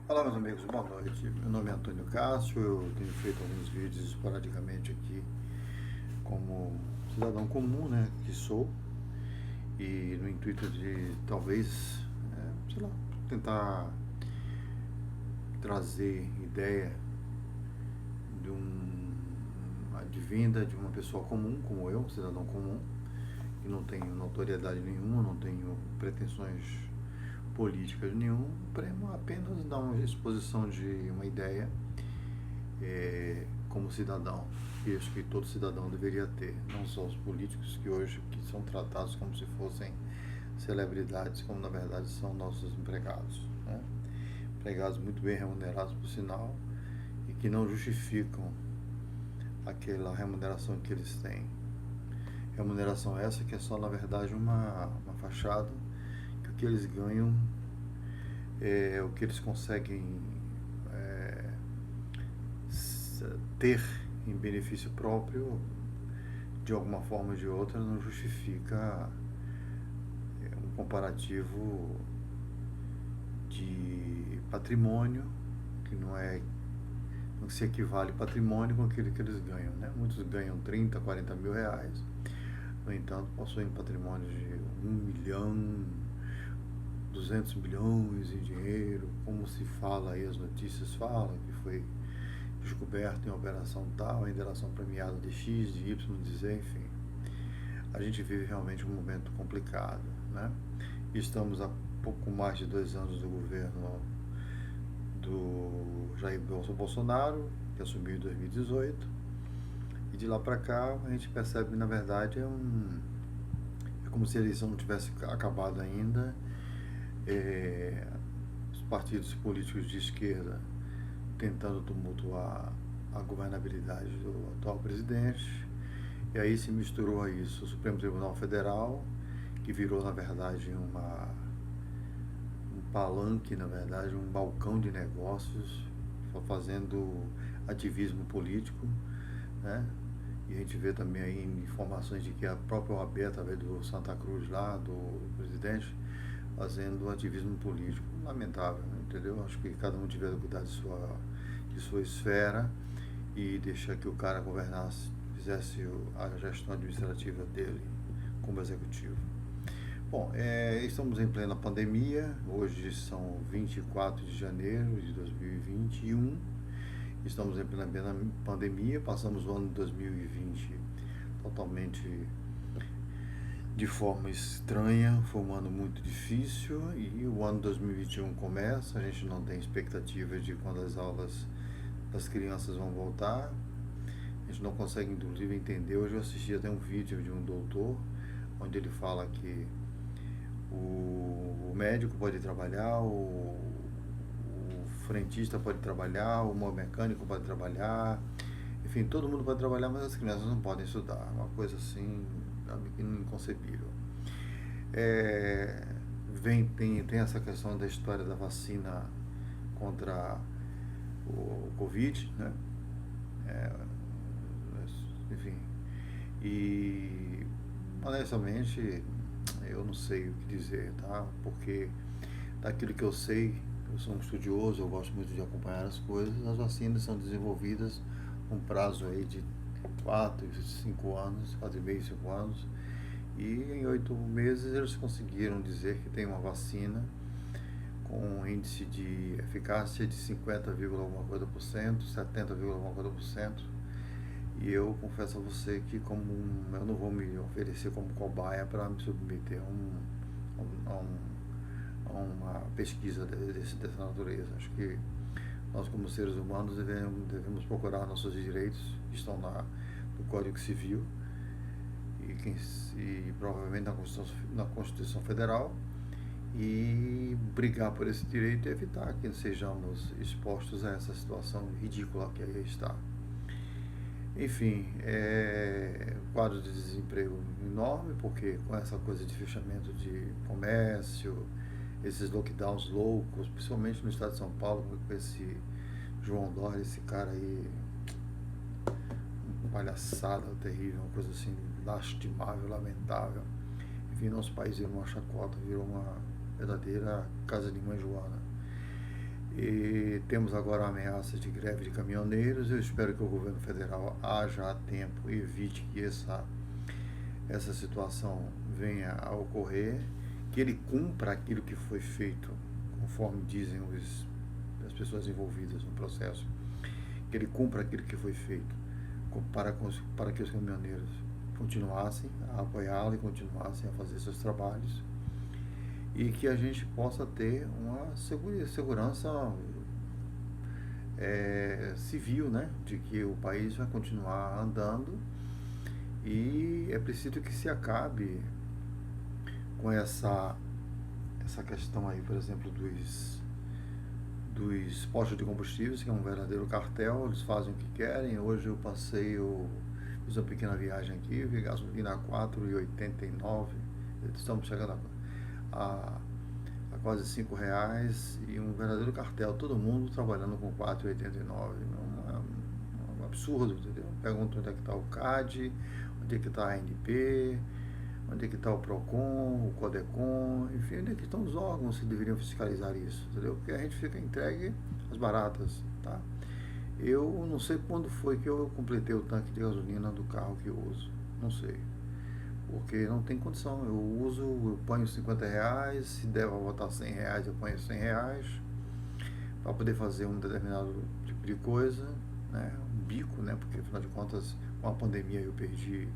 Olá, meus amigos, boa noite. Meu nome é Antônio Cássio, eu tenho feito alguns vídeos esporadicamente aqui como cidadão comum, né, que sou, e no intuito de talvez, sei lá, tentar trazer ideia de advinda de uma pessoa comum, como eu, um cidadão comum, que não tenho notoriedade nenhuma, não tenho pretensões políticas nenhuma, para apenas dar uma exposição de uma ideia como cidadão, que acho que todo cidadão deveria ter, não só os políticos que hoje que são tratados como se fossem celebridades, como na verdade são nossos empregados, né? Empregados muito bem remunerados, por sinal, e que não justificam aquela remuneração que eles têm. Remuneração essa que é só, na verdade, uma fachada, que o que eles ganham é o que eles conseguem é, ter em benefício próprio, de alguma forma ou de outra, não justifica um comparativo de patrimônio, que não se equivale patrimônio com aquilo que eles ganham, né? Muitos ganham 30, 40 mil reais, no entanto, possuem patrimônios de 1 milhão, 200 milhões em dinheiro, como se fala aí, as notícias falam, que foi descoberto em operação tal, em delação premiada de X, de Y, de Z, enfim. A gente vive realmente um momento complicado, né? Estamos há pouco mais de 2 anos do governo do Jair Bolsonaro, que assumiu em 2018, e de lá para cá a gente percebe, na verdade, é como se a eleição não tivesse acabado ainda. Os partidos políticos de esquerda tentando tumultuar a governabilidade do atual presidente, e aí se misturou a isso o Supremo Tribunal Federal, que virou, na verdade, um palanque, na verdade, um balcão de negócios, fazendo ativismo político, né? E a gente vê também aí informações de que a própria OAB, através do Santa Cruz lá, do presidente, fazendo ativismo político. Lamentável, entendeu? Acho que cada um tiver que cuidar de sua esfera e deixar que o cara governasse, fizesse a gestão administrativa dele como executivo. Bom, estamos em plena pandemia, hoje são 24 de janeiro de 2021, estamos em plena pandemia, passamos o ano de 2020 totalmente de forma estranha, foi um ano muito difícil e o ano 2021 começa, a gente não tem expectativa de quando as aulas das crianças vão voltar, a gente não consegue inclusive entender. Hoje eu assisti até um vídeo de um doutor, onde ele fala que o médico pode trabalhar, o frentista pode trabalhar, o mecânico pode trabalhar, enfim, todo mundo pode trabalhar, mas as crianças não podem estudar. Uma coisa assim, inconcebível. É, tem essa questão da história da vacina contra o Covid, né? É, enfim, e honestamente eu não sei o que dizer, tá? Porque daquilo que eu sei, eu sou um estudioso, eu gosto muito de acompanhar as coisas. As vacinas são desenvolvidas um prazo aí de 4, 5 anos, 4,5, 5 anos, e em 8 meses eles conseguiram dizer que tem uma vacina com um índice de eficácia de 50, alguma coisa por cento, 70, alguma coisa por cento. E eu confesso a você que eu não vou me oferecer como cobaia para me submeter a uma pesquisa dessa natureza. Acho que nós, como seres humanos, devemos procurar nossos direitos, que estão no Código Civil e provavelmente na Constituição Federal, e brigar por esse direito e evitar que sejamos expostos a essa situação ridícula que aí está. Enfim, quadro de desemprego enorme, porque com essa coisa de fechamento de comércio, esses lockdowns loucos, principalmente no estado de São Paulo, com esse João Dória, esse cara aí, uma palhaçada terrível, uma coisa assim lastimável, lamentável. Enfim, nosso país virou uma chacota, virou uma verdadeira casa de mãe Joana. E temos agora a ameaça de greve de caminhoneiros. Eu espero que o governo federal haja a tempo e evite que essa situação venha a ocorrer, que ele cumpra aquilo que foi feito, conforme dizem as pessoas envolvidas no processo, que ele cumpra aquilo que foi feito para que os caminhoneiros continuassem a apoiá-lo e continuassem a fazer seus trabalhos, e que a gente possa ter uma segurança civil, né, de que o país vai continuar andando. E é preciso que se acabe com essa questão aí, por exemplo, dos postos de combustíveis, que é um verdadeiro cartel. Eles fazem o que querem. Hoje fiz uma pequena viagem aqui, vi gasolina a 4,89. Estamos chegando a quase R$ 5, e um verdadeiro cartel, todo mundo trabalhando com 4,89. Um absurdo, entendeu? Pergunta onde é que está o CAD, onde é que está a ANP, onde é que está o PROCON, o CODECON, enfim, onde é que estão os órgãos que deveriam fiscalizar isso, entendeu? Porque a gente fica entregue às baratas, tá? Eu não sei quando foi que eu completei o tanque de gasolina do carro que eu uso, não sei, porque não tem condição. Eu ponho R$ 50, se der para botar R$ 100, eu ponho R$ 100 para poder fazer um determinado tipo de coisa, né? Um bico, né? Porque afinal de contas, com a pandemia eu perdi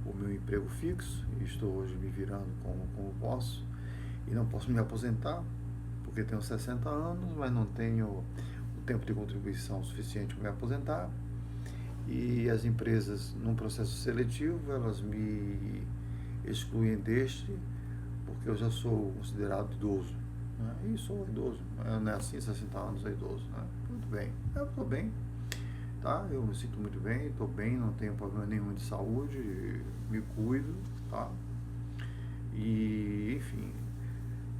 o meu emprego fixo e estou hoje me virando como posso, e não posso me aposentar porque tenho 60 anos, mas não tenho o tempo de contribuição suficiente para me aposentar. E as empresas, num processo seletivo, elas me excluem deste, porque eu já sou considerado idoso, né? E sou idoso, não é assim, 60 anos é idoso, né? Tudo bem, eu estou bem, tá? Eu me sinto muito bem, estou bem, não tenho problema nenhum de saúde, me cuido, tá? E, enfim,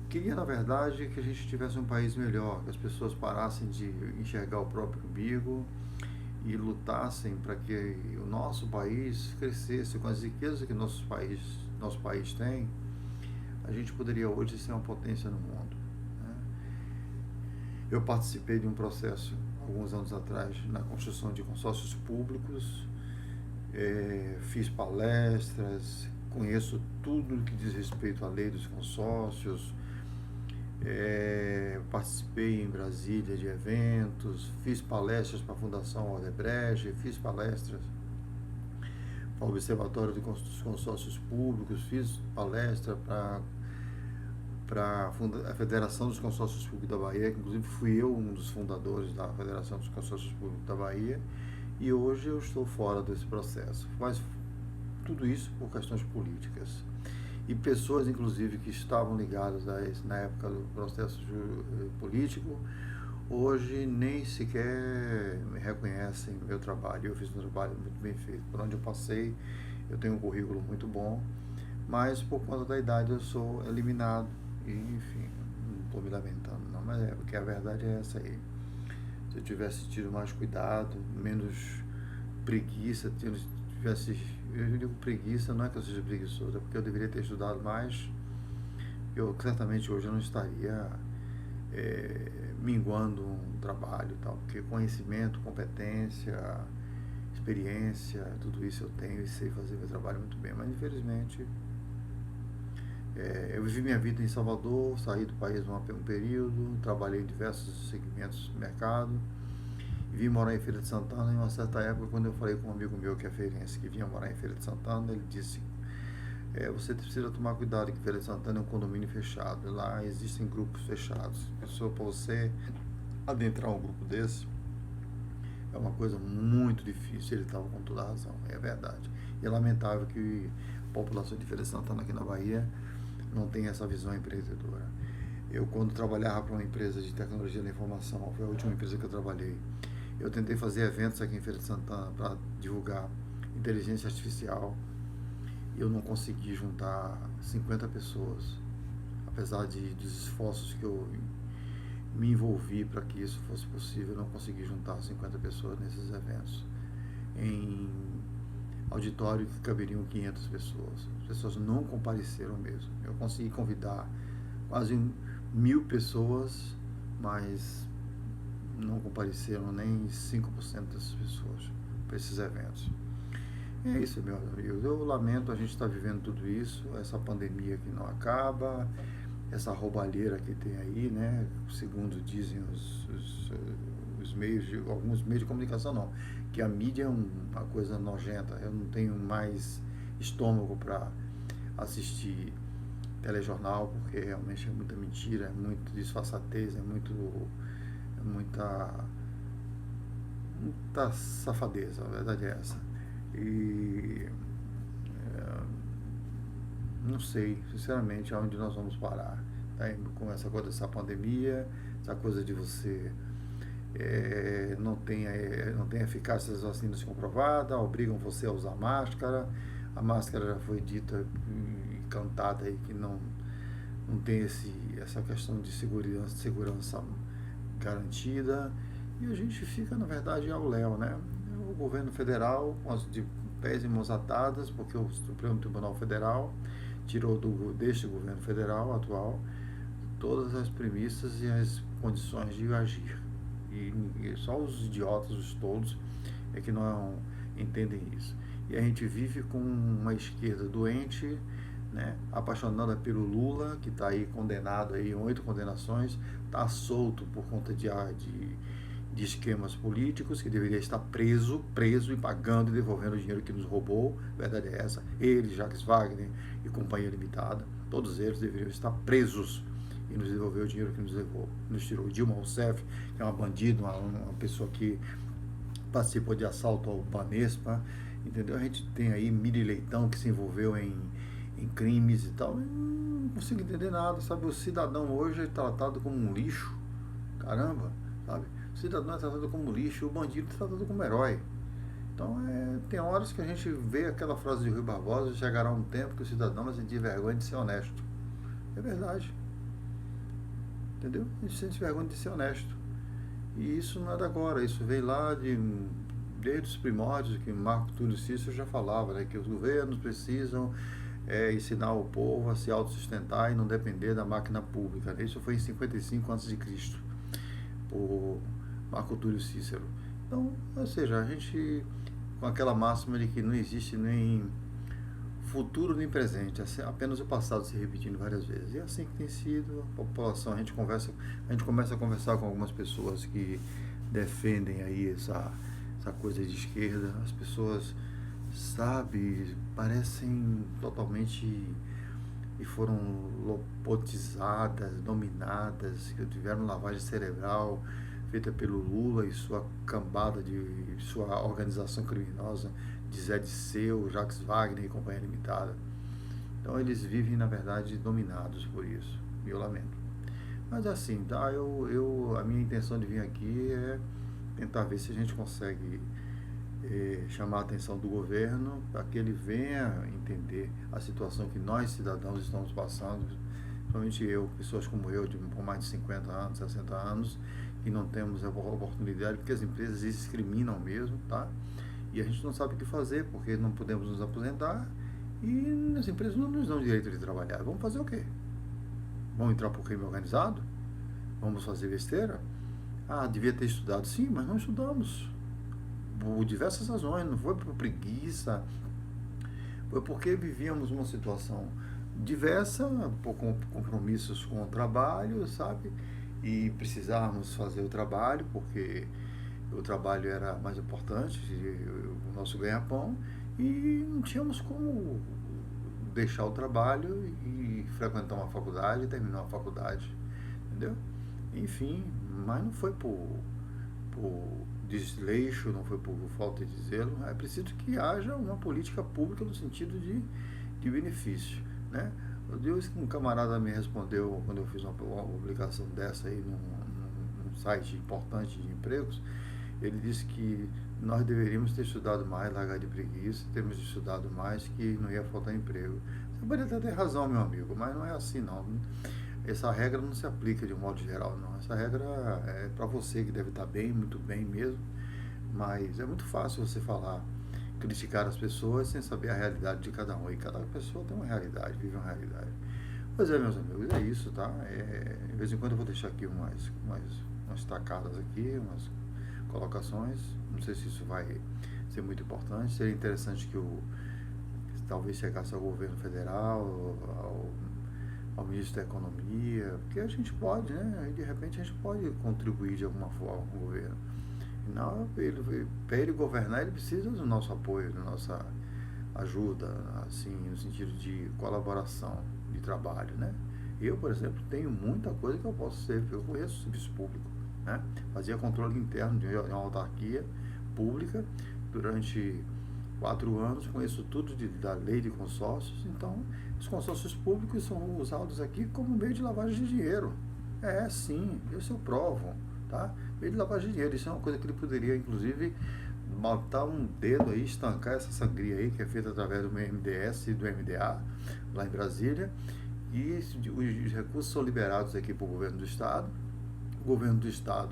queria, na verdade, que a gente tivesse um país melhor, que as pessoas parassem de enxergar o próprio umbigo e lutassem para que o nosso país crescesse com as riquezas que nosso país tem. A gente poderia hoje ser uma potência no mundo, né? Eu participei de um processo alguns anos atrás na construção de consórcios públicos, fiz palestras, conheço tudo que diz respeito à lei dos consórcios, participei em Brasília de eventos, fiz palestras para a Fundação Odebrecht, fiz palestras para o Observatório dos Consórcios Públicos, fiz palestra para a Federação dos Consórcios Públicos da Bahia, que inclusive fui eu um dos fundadores da Federação dos Consórcios Públicos da Bahia, e hoje eu estou fora desse processo. Mas tudo isso por questões políticas. E pessoas, inclusive, que estavam ligadas a isso na época do processo político, hoje nem sequer me reconhecem o meu trabalho. Eu fiz um trabalho muito bem feito. Por onde eu passei, eu tenho um currículo muito bom, mas por conta da idade eu sou eliminado. E, enfim, não estou me lamentando, não, mas porque a verdade é essa aí. Se eu tivesse tido mais cuidado, menos preguiça, eu digo preguiça, não é que eu seja preguiçoso, é porque eu deveria ter estudado mais. Eu certamente hoje eu não estaria minguando um trabalho e tal, porque conhecimento, competência, experiência, tudo isso eu tenho e sei fazer meu trabalho muito bem, mas infelizmente eu vivi minha vida em Salvador, saí do país um período, trabalhei em diversos segmentos do mercado, vim morar em Feira de Santana. Em uma certa época, quando eu falei com um amigo meu que é feirense, que vinha morar em Feira de Santana, ele disse: você precisa tomar cuidado, que Feira de Santana é um condomínio fechado, lá existem grupos fechados. Pessoa, para você adentrar um grupo desse é uma coisa muito difícil. Ele estava com toda a razão, é verdade. E é lamentável que a população de Feira de Santana aqui na Bahia não tenha essa visão empreendedora. Eu, quando trabalhava para uma empresa de tecnologia da informação, foi a última empresa que eu trabalhei, eu tentei fazer eventos aqui em Feira de Santana para divulgar inteligência artificial, e eu não consegui juntar 50 pessoas, apesar dos esforços que eu me envolvi para que isso fosse possível. Eu não consegui juntar 50 pessoas nesses eventos, em auditório que caberiam 500 pessoas. As pessoas não compareceram mesmo. Eu consegui convidar quase 1000 pessoas, mas não compareceram nem 5% das pessoas para esses eventos. É isso, meus amigos. Eu lamento a gente estar vivendo tudo isso, essa pandemia que não acaba, essa roubalheira que tem aí, né? Segundo dizem os meios, alguns meios de comunicação, não, que a mídia é uma coisa nojenta. Eu não tenho mais estômago para assistir telejornal, porque realmente é muita mentira, é muito disfarçatez, muita, muita safadeza, a verdade é essa. E não sei, sinceramente, aonde nós vamos parar. Tá? Com essa coisa dessa pandemia, essa coisa de você não tem eficácia das vacinas comprovada, obrigam você a usar máscara. A máscara já foi dita e cantada aí que não tem essa questão de segurança garantida. E a gente fica, na verdade, ao léu, né? O governo federal, de pés e mãos atadas, porque o Supremo Tribunal Federal tirou deste governo federal atual todas as premissas e as condições de agir. E só os idiotas, os tolos, é que não entendem isso. E a gente vive com uma esquerda doente, né, apaixonada pelo Lula, que está aí condenado aí, 8 condenações, está solto por conta de esquemas políticos, que deveria estar preso e pagando e devolvendo o dinheiro que nos roubou. A verdade é essa. Ele, Jacques Wagner e Companhia Limitada, todos eles deveriam estar presos e nos devolver o dinheiro que nos levou, nos tirou. Dilma Rousseff, que é uma bandida, uma pessoa que participou de assalto ao Banespa, entendeu? A gente tem aí Miri Leitão, que se envolveu em crimes e tal. Eu não consigo entender nada, sabe? O cidadão hoje é tratado como um lixo, caramba, sabe? O cidadão é tratado como lixo, o bandido é tratado como herói. Então, tem horas que a gente vê aquela frase de Rui Barbosa: chegará um tempo que o cidadão vai sentir vergonha de ser honesto. É verdade. Entendeu? A gente sente vergonha de ser honesto. E isso não é de agora, isso veio lá desde os primórdios, que Marco Túlio Cícero já falava, né, que os governos precisam ensinar o povo a se autossustentar e não depender da máquina pública. Isso foi em 55 a.C., por Marco Túlio Cícero. Então, ou seja, a gente, com aquela máxima de que não existe nem futuro nem presente, apenas o passado se repetindo várias vezes. E é assim que tem sido a população. A gente começa a conversar com algumas pessoas que defendem aí essa coisa de esquerda. As pessoas, sabe, parecem totalmente e foram lobotizadas, dominadas, que tiveram lavagem cerebral feita pelo Lula e sua cambada de sua organização criminosa de Zé Disseu, Jacques Wagner e Companhia Limitada. Então eles vivem, na verdade, dominados por isso. E eu lamento. Mas assim, tá? A minha intenção de vir aqui é tentar ver se a gente consegue chamar a atenção do governo para que ele venha entender a situação que nós, cidadãos, estamos passando, principalmente eu, pessoas como eu, com mais de 50 anos, 60 anos, que não temos a oportunidade, porque as empresas discriminam mesmo, tá? E a gente não sabe o que fazer, porque não podemos nos aposentar e as empresas não nos dão direito de trabalhar. Vamos fazer o quê? Vamos entrar por crime organizado? Vamos fazer besteira? Ah, devia ter estudado. Sim, mas não estudamos. Por diversas razões. Não foi por preguiça, foi porque vivíamos uma situação diversa, por compromissos com o trabalho, sabe? E precisávamos fazer o trabalho, porque o trabalho era mais importante, o nosso ganha-pão, e não tínhamos como deixar o trabalho e frequentar uma faculdade, terminar a faculdade, entendeu? Enfim, mas não foi por desleixo, não foi por falta de zelo. É preciso que haja uma política pública no sentido de benefício, né? Um camarada me respondeu quando eu fiz uma publicação dessa aí num site importante de empregos. Ele disse que nós deveríamos ter estudado mais, largar de preguiça, temos estudado mais, que não ia faltar emprego. Você pode até ter razão, meu amigo, mas não é assim não. Essa regra não se aplica de um modo geral, não. Essa regra é para você que deve estar bem, muito bem mesmo, mas é muito fácil você criticar as pessoas sem saber a realidade de cada um. E cada pessoa tem uma realidade, vive uma realidade. Pois é, meus amigos, é isso, tá? De vez em quando eu vou deixar aqui umas destacadas aqui, umas colocações. Não sei se isso vai ser muito importante. Seria interessante que talvez chegasse ao governo federal, ao ministro da Economia, porque a gente pode, né? De repente a gente pode contribuir de alguma forma com o governo. Não, para ele governar, ele precisa do nosso apoio, da nossa ajuda, assim, no sentido de colaboração de trabalho, né? Eu, por exemplo, tenho muita coisa que eu posso ser, eu conheço o serviço público, né? Fazia controle interno de uma autarquia pública durante 4 anos, conheço tudo da lei de consórcios, então os consórcios públicos são usados aqui como meio de lavagem de dinheiro. Sim, isso eu provo, tá? Meio de lavagem de dinheiro, isso é uma coisa que ele poderia, inclusive, botar um dedo aí, estancar essa sangria aí, que é feita através do MDS e do MDA, lá em Brasília, e os recursos são liberados aqui para o governo do Estado. O governo do Estado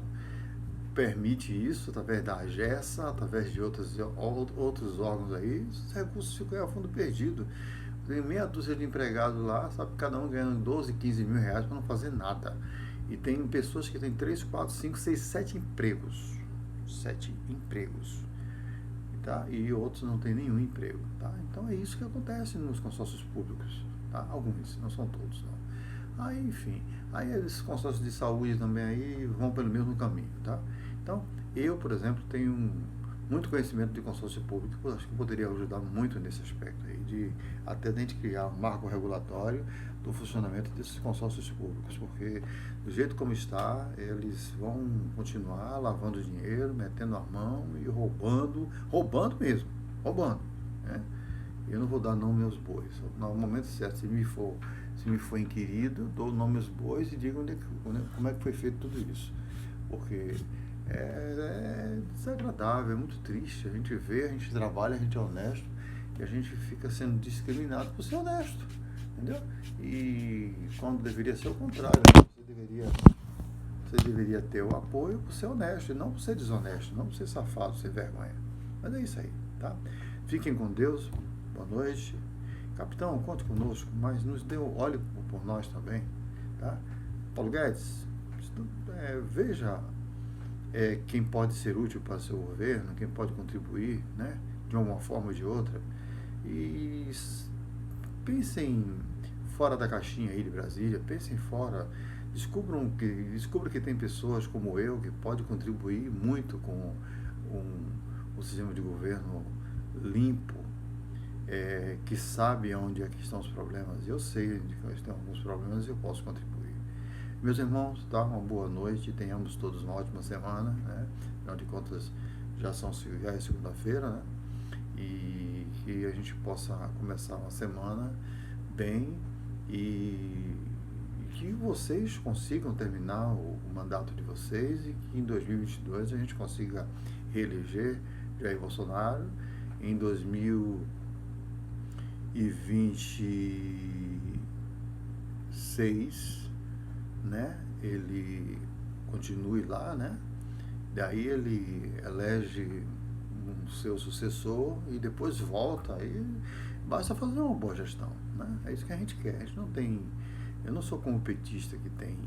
permite isso através da AGESA, através de outros órgãos aí, os recursos ficam a fundo perdido. Tem meia dúzia de empregados lá, sabe, cada um ganhando 12, 15 mil reais para não fazer nada. E tem pessoas que têm 3, 4, 5, 6, 7 empregos. 7 empregos. Tá? E outros não têm nenhum emprego. Tá? Então é isso que acontece nos consórcios públicos. Tá? Alguns, não são todos. Não. Aí, enfim, aí esses consórcios de saúde também aí vão pelo mesmo caminho. Tá? Então, eu, por exemplo, tenho muito conhecimento de consórcio público, eu acho que poderia ajudar muito nesse aspecto aí, até a gente criar um marco regulatório do funcionamento desses consórcios públicos, porque do jeito como está, eles vão continuar lavando dinheiro, metendo a mão e roubando mesmo, né? Eu não vou dar nome aos bois, no momento certo, se me for inquirido, dou o nome aos bois e digo como é que foi feito tudo isso, porque é desagradável, é muito triste. A gente vê, a gente trabalha, a gente é honesto e a gente fica sendo discriminado por ser honesto, entendeu? E quando deveria ser o contrário, né? Você deveria ter o apoio por ser honesto e não por ser desonesto, não por ser safado, ser vergonha. Mas é isso aí, tá? Fiquem com Deus, boa noite. Capitão, conte conosco, mas olhe por nós também, tá? Paulo Guedes, veja quem pode ser útil para o seu governo, quem pode contribuir, né, de uma forma ou de outra, e pensem fora da caixinha aí de Brasília, pensem fora, descubra que tem pessoas como eu que podem contribuir muito com um sistema de governo limpo, que sabe onde é que estão os problemas. Eu sei onde estão alguns problemas e eu posso contribuir. Meus irmãos, tá? Uma boa noite, tenhamos todos uma ótima semana, né? Afinal de contas, já é segunda-feira, né? E que a gente possa começar uma semana bem e que vocês consigam terminar o mandato de vocês e que em 2022 a gente consiga reeleger Jair Bolsonaro, em 2026, né, ele continue lá, né? Daí ele elege um seu sucessor e depois volta, aí basta fazer uma boa gestão, né? É isso que a gente quer. A gente não tem, eu não sou como petista que tem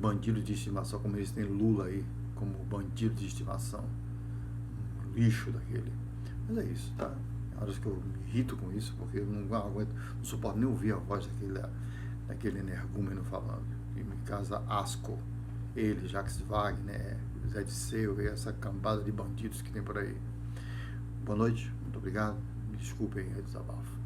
bandido de estimação, como eles têm Lula aí como bandido de estimação, um lixo daquele. Mas é isso, tá? Há horas que eu me irrito com isso, porque eu não aguento, não suporto nem ouvir a voz daquele energúmeno falando. E me causa asco. Ele, Jacques Wagner, Zé Disseu e essa cambada de bandidos que tem por aí. Boa noite, muito obrigado. Me desculpem o desabafo.